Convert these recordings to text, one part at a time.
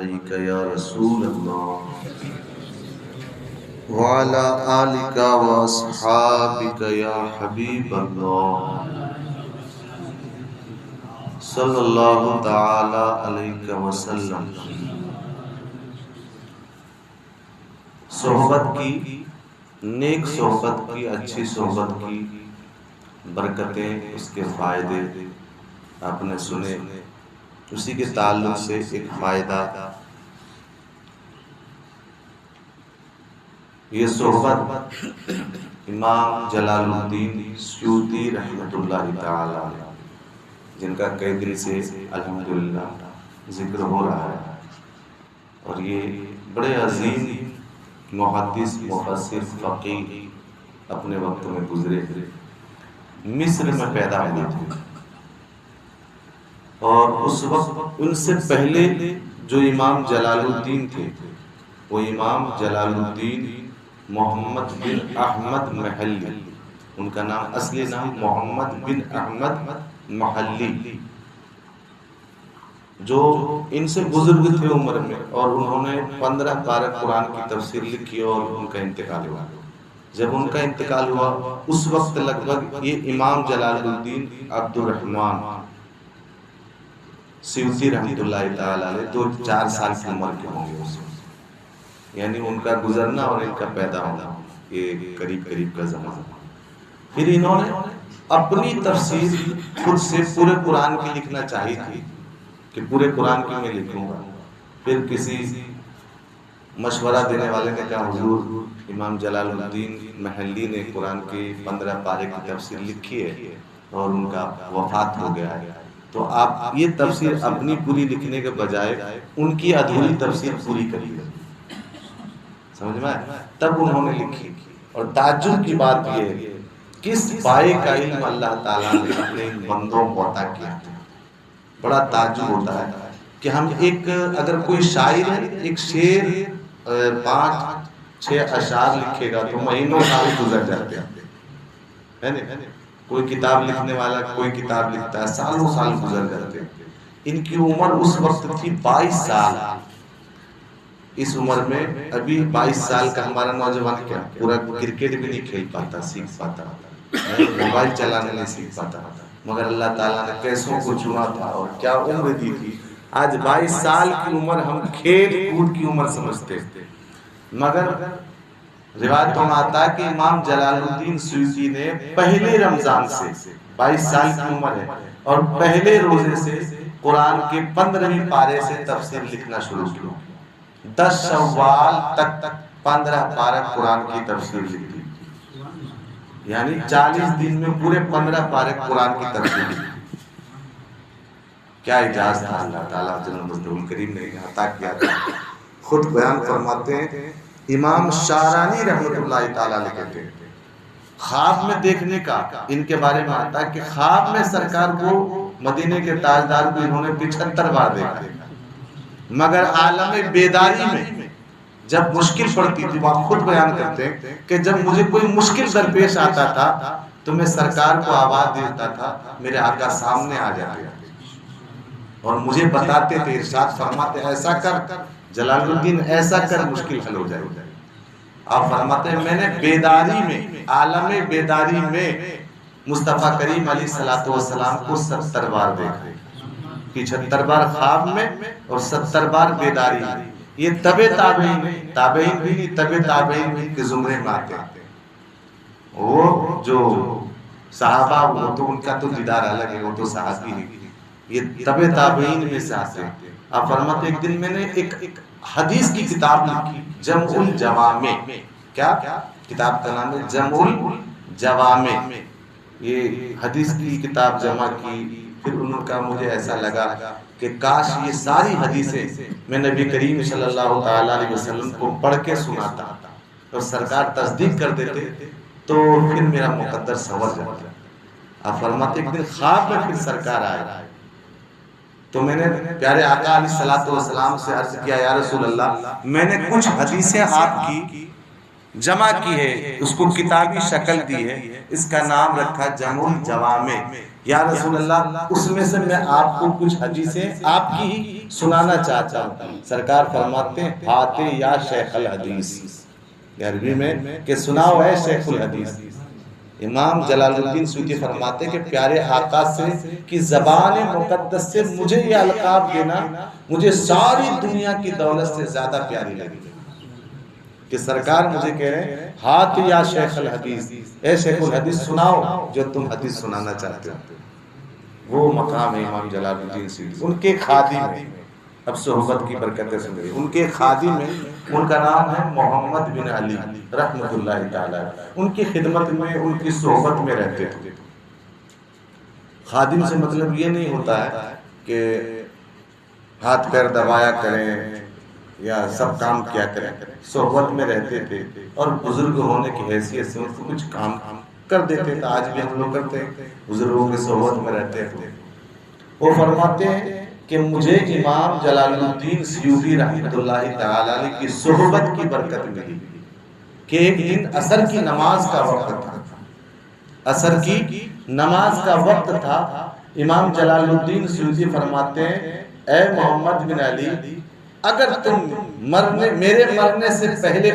علیک یا رسول اللہ وعلی آلک واصحابک یا حبیب اللہ صلی اللہ تعالی علیہ وسلم۔ صحبت کی، نیک صحبت کی، اچھی صحبت کی برکتیں، اس کے فائدے آپ نے سنے۔ اسی کے تعلق سے ایک فائدہ، یہ صحبت امام جلال الدین سیوطی رحمۃ اللہ تعالی علیہ، جن کا کئی دن سے الحمدللہ ذکر ہو رہا ہے، اور یہ بڑے عظیم محدث، مفسر، فقیہ اپنے وقت میں گزرے، مصر میں پیدا ہوئے تھے، اور اس وقت ان سے پہلے جو امام جلال الدین تھے وہ امام جلال الدین محمد بن احمد محلی، ان کا نام، اصلی نام محمد بن احمد محلی، جو ان سے بزرگ تھے عمر میں، اور انہوں نے 15 پارہ قرآن کی تفسیر لکھی اور ان کا انتقال ہوا۔ جب ان کا انتقال ہوا اس وقت لگ بھگ یہ امام جلال الدین عبد الرحمن سیوطی رحمۃ اللہ تعالی علیہ 2-4 سال کی عمر کے ہوں گے اس وقت، یعنی ان کا گزرنا اور ان کا پیدا ہونا یہ قریب قریب کا زمانہ۔ پھر انہوں نے اپنی تفسیر خود سے پورے قرآن کی لکھنا چاہی تھی کہ پورے قرآن کی میں لکھوں گا۔ پھر کسی مشورہ دینے والے نے کہا حضور امام جلال الدین محلی نے قرآن کی 15 پارے کی تفسیر لکھی ہے اور ان کا وفات ہو گیا ہے، تو آپ یہ تفسیر اپنی پوری لکھنے کے بجائے ان کی ادھوری تفسیر پوری کریے، سمجھ میں آئے؟ تب انہوں نے لکھی۔ اور تعجب کی بات یہ ہے کس پائے کا علم اللہ تعالیٰ نے اپنے بندوں کو عطا کیا۔ بڑا تعجب ہوتا ہے کہ ہم اگر کوئی شاعر ہے ایک شعر 5-6 اشعار لکھے گا تو مہینوں سال گزر جاتے ہیں، کوئی کتاب لکھنے والا کوئی کتاب لکھتا ہے سالوں سال گزر جاتے ہیں۔ ان کی عمر اس وقت تھی 22 سال۔ اس عمر میں ابھی 22 سال کا ہمارا نوجوان کیا پورا کرکٹ بھی نہیں کھیل پاتا، سیکھ پاتا، موبائل چلانے نہیں سیکھ پاتا، مگر اللہ تعالیٰ نے کیسوں کو چنا تھا اور کیا عمر دی تھی۔ آج 22 سال کی عمر ہم کھیل کود کی عمر سمجھتے تھے، مگر روایتوں میں آتا ہے کہ امام جلال الدین سیوطی نے پہلے رمضان سے 22 سال کی عمر ہے اور پہلے روزے سے قرآن کے 15ویں پارے سے تفسیر لکھنا شروع کیا۔ 10 شوال تک 15 پارہ قرآن کی تفسیر لکھی، یعنی 40 دن میں پورے 15 پارے قرآن کی تفسیر لکھی۔ کیا اعجاز تھا اللہ تعالیٰ جل مجدہ الکریم نے عطا کیا تھا۔ خود بیان فرماتے ہیں امام شارانی رحمۃ اللہ تعالیٰ علیہ کہتے ہیں خواب میں دیکھنے کا، ان کے بارے میں آتا ہے کہ خواب میں سرکار کو مدینے کے تاجدار کو انہوں نے 75 بار دیکھا، مگر عالم بیداری میں جب مشکل پڑتی تھی، وہ خود بیان کرتے ہیں کہ جب مجھے کوئی مشکل درپیش آتا تھا تو میں سرکار کو آواز دیتا تھا، میرے آقا سامنے آ جاتے اور مجھے بتاتے تھے، ارشاد فرماتے ایسا کر جلال الدین، ایسا کر مشکل حل ہو جائے۔ آپ فرماتے ہیں میں نے بیداری میں، عالم بیداری میں مصطفیٰ کریم علیہ الصلوۃ والسلام کو 70 بار دیکھا، 75 بار خواب میں اور 70 بار بیداری میں۔ یہ تابعین بھی نہیں، تابعین بھی کے زمرے میں آتے ہیں۔ وہ جو صحابہ وہ تو ان کا تو دیدار الگ ہے، وہ تو صحابی ہیں، یہ تابعین میں سے آتے ہیں۔ آپ فرماتے ایک دن میں نے ایک حدیث کی کتاب لکھی، جمع الجوامع۔ کیا کتاب کا نام ہے؟ جمع الجوامع۔ یہ حدیث کی کتاب جمع کی، پھر انہوں کا مجھے ایسا لگا کہ کاش یہ ساری حدیثیں میں نبی کریم صلی اللہ تعالیٰ علیہ وسلم کو پڑھ کے سناتا اور سرکار تصدیق کر دیتے تو پھر میرا مقدر سنور جاتا۔ آپ فرماتے ایک دن خواب میں پھر سرکار آئے تو میں نے پیارے آقا علیہ السلام سے عرض کیا یا رسول اللہ، میں نے کچھ حدیثیں آپ کی جمع کی ہے، اس کو کتابی شکل دی ہے، اس کا نام رکھا جمع الجوامع۔ یا رسول اللہ اس میں سے میں آپ کو کچھ حدیثیں آپ کی ہی سنانا چاہتا ہوں۔ سرکار فرماتے ہیں ہاتے یا شیخ الحدیث، عربی میں کہ سناؤ ہے شیخ الحدیث۔ امام جلال الدین سیوطی فرماتے کہ پیارے آقا سے کی زبان مقدس سے مجھے یہ القاب دینا مجھے ساری دنیا کی دولت سے زیادہ پیاری لگی، کہ سرکار مجھے کہہ رہے ہیں ہاتھ یا شیخ الحدیث، اے شیخ الحدیث سناؤ جو تم حدیث سنانا چاہتے ہو۔ وہ مقام ہے امام جلال الدین سیوطی، ان کے خادم ہیں، اب صحبت کی برکتیں سن رہی، ان کے خادم ہیں، ان کا نام ہے محمد بن علی رحمۃ اللہ تعالی، ان کی خدمت میں ان کی صحبت میں رہتے تھے۔ خادم سے مطلب یہ نہیں ہوتا ہے کہ ہاتھ پیر دبایا کریں یا سب کام کیا کریں، صحبت میں رہتے تھے اور بزرگ ہونے کی حیثیت سے ان کو کچھ کام کر دیتے تھے۔ آج بھی ہم لوگ کرتے ہیں، بزرگوں کی صحبت میں رہتے تھے۔ وہ فرماتے ہیں کہ مجھے امام جلال الدین سیوطی رحمۃ اللہ تعالی علیہ کی صحبت کی برکت ملی کہ ایک دن عصر کی نماز کا وقت تھا، عصر کی نماز کا وقت تھا۔ امام جلال الدین سیوطی فرماتے ہیں اے محمد بن علی، اگر تم میرے مرنے سے پہلے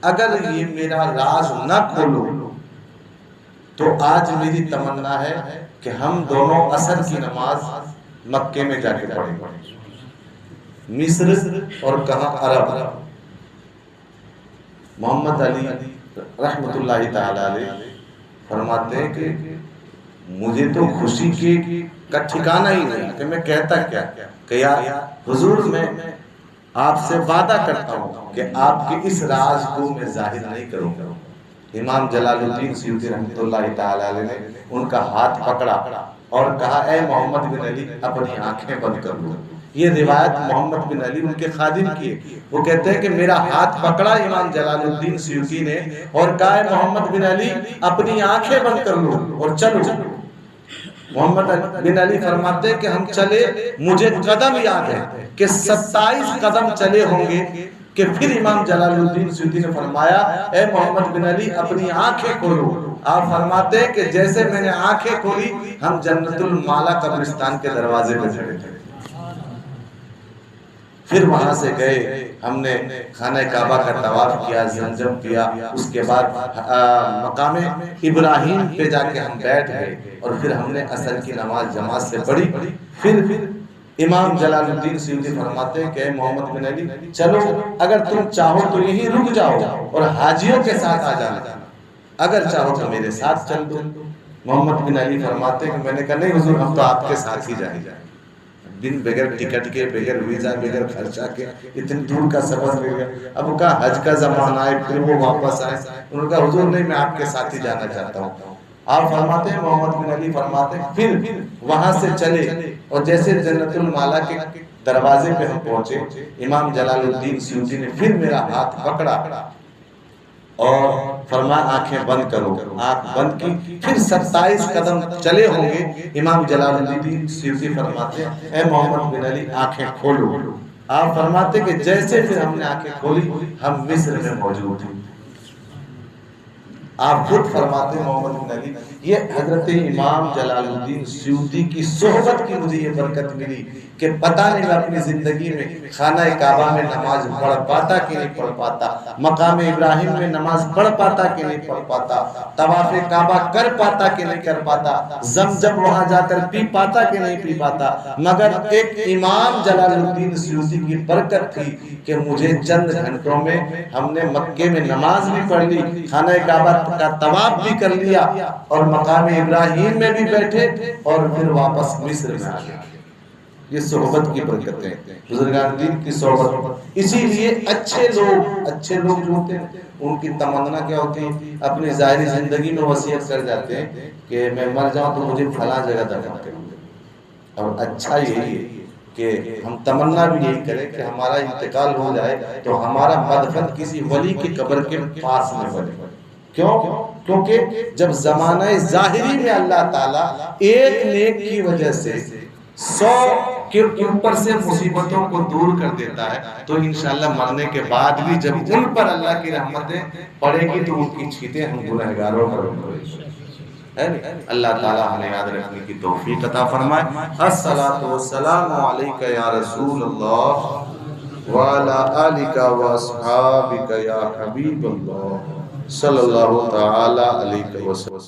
اگر یہ میرا راز نہ کھولو تو آج میری تمنا ہے کہ ہم دونوں عصر کی نماز مکے میں جا کے پڑھیں، مصر اور کہاں عرب۔ محمد علی رحمۃ اللہ تعالی علیہ فرماتے ہیں کہ مجھے تو خوشی کا ٹھکانہ ہی نہیں کہ میں کہتا کیا کہ یا حضور میں آپ سے وعدہ کرتا ہوں کہ آپ کے اس راز کو میں ظاہر نہیں کروں گا۔ امام جلال الدین سیوطی رحمۃ اللہ تعالی علیہ نے ان کا ہاتھ پکڑا اور کہا اے محمد بن علی اپنی آنکھیں بند کر لو۔ یہ روایت محمد بن علی ان کے خادم کی ہے، وہ کہتے ہیں کہ میرا ہاتھ پکڑا امام جلال الدین سیوطی نے اور کہا اے محمد بن علی اپنی آنکھیں بند کر لو اور چلو۔ محمد بن علی فرماتے ہیں کہ ہم چلے، مجھے قدم یاد ہے کہ 27 قدم چلے ہوں گے کہ پھر امام جلال الدین سیوطی نے فرمایا اے محمد بن علی اپنی آنکھیں کھولو۔ آپ فرماتے ہیں کہ جیسے میں نے آنکھیں کھولی ہم جنت المالا قبرستان کے دروازے پہ کھڑے تھے۔ پھر وہاں سے گئے، ہم نے خانہ کعبہ کا طواف کیا، زمزم پیا، اس کے بعد مقام ابراہیم پہ جا کے ہم بیٹھ گئے اور پھر ہم نے عصر کی نماز جماعت سے پڑھی۔ پھر امام جلال الدین سیوطی فرماتے ہیں کہ اے محمد بن علی چلو، اگر تم چاہو تو یہیں رک جاؤ اور حاجیوں کے ساتھ آ جانا، اگر چاہو تو میرے ساتھ چل دو۔ محمد بن علی فرماتے ہیں کہ میں نے کہا نہیں حضور ہم تو آپ کے ساتھ ہی جائیں گے، بن بغیر ٹکٹ کے، بغیر ویزا، بغیر خرچہ کے اتنی دور کا سفر لے گیا۔ اب کہا حج کا زمانہ آئے پھر وہ واپس آئے، انہوں نے کہا حضور نہیں میں آپ کے ساتھ ہی جانا چاہتا ہوں۔ آپ فرماتے ہیں محمد بن علی فرماتے ہیں پھر وہاں سے چلے اور جیسے جنت المالا کے دروازے پہ ہم پہنچے، امام جلال الدین سیوطی نے پھر میرا ہاتھ پکڑا اور فرمایا آنکھیں بند کرو، آنکھ بند کی، پھر 27 قدم چلے ہوں گے۔ امام جلال الدین سیوطی فرماتے ہیں اے محمد بن علی آنکھیں کھولو۔ آپ فرماتے کہ جیسے پھر ہم نے آنکھیں کھولی ہم مصر میں موجود ہیں۔ آپ خود فرماتے ہیں محمد بن علی یہ حضرت امام جلال الدین سیوطی کی صحبت کی مجھے یہ برکت ملی کہ پتہ نہیں میں اپنی زندگی میں خانہ کعبہ میں نماز پڑھ پاتا کہ نہیں پڑھ پاتا، مقام ابراہیم میں نماز پڑھ پاتا کہ نہیں پڑھ پاتا، طواف کعبہ کر پاتا کہ نہیں کر پاتا، زمزم وہاں جا کر پی پاتا کہ نہیں پی پاتا، مگر ایک امام جلال الدین سیوطی کی برکت تھی کہ مجھے چند گھنٹوں میں ہم نے مکے میں نماز بھی پڑھ لی، خانہ کعبہ کا طواف بھی کر لیا اور مقام ابراہیم میں بھی بیٹھے اور پھر واپس مصر میں آ گئے۔ یہ صحبت کی برکتیں، بزرگان دین کی صحبت۔ اسی لیے اچھے لوگ جو ہوتے ہیں ان کی تمنا کیا ہوتی ہے، اپنی ظاہری زندگی میں وصیت کر جاتے ہیں کہ میں مر جاؤں تو مجھے فلاں جگہ دفن کریں، اور اچھا یہی ہے کہ ہم تمنا بھی یہی کریں کہ ہمارا انتقال ہو جائے تو ہمارا مدفن کسی ولی کی قبر کے پاس میں بنے۔ کیونکہ جب زمانہ ظاہری میں اللہ تعالیٰ ایک نیک کی وجہ سے 100 کہ اوپر سے مصیبتوں کو دور کر دیتا ہے، تو انشاءاللہ مرنے کے بعد بھی جب ان پر اللہ کی رحمتیں پڑے گی تو ان کی چھیتیں ہم گنہگاروں پر ہوئے. اللہ تعالی ہمیں یاد رکھنے کی توفیق عطا فرمائے. الصلاۃ والسلام علیک یا رسول اللہ وعلی آلک واصحابک یا حبیب اللہ صلی اللہ تعالی علیہ وسلم.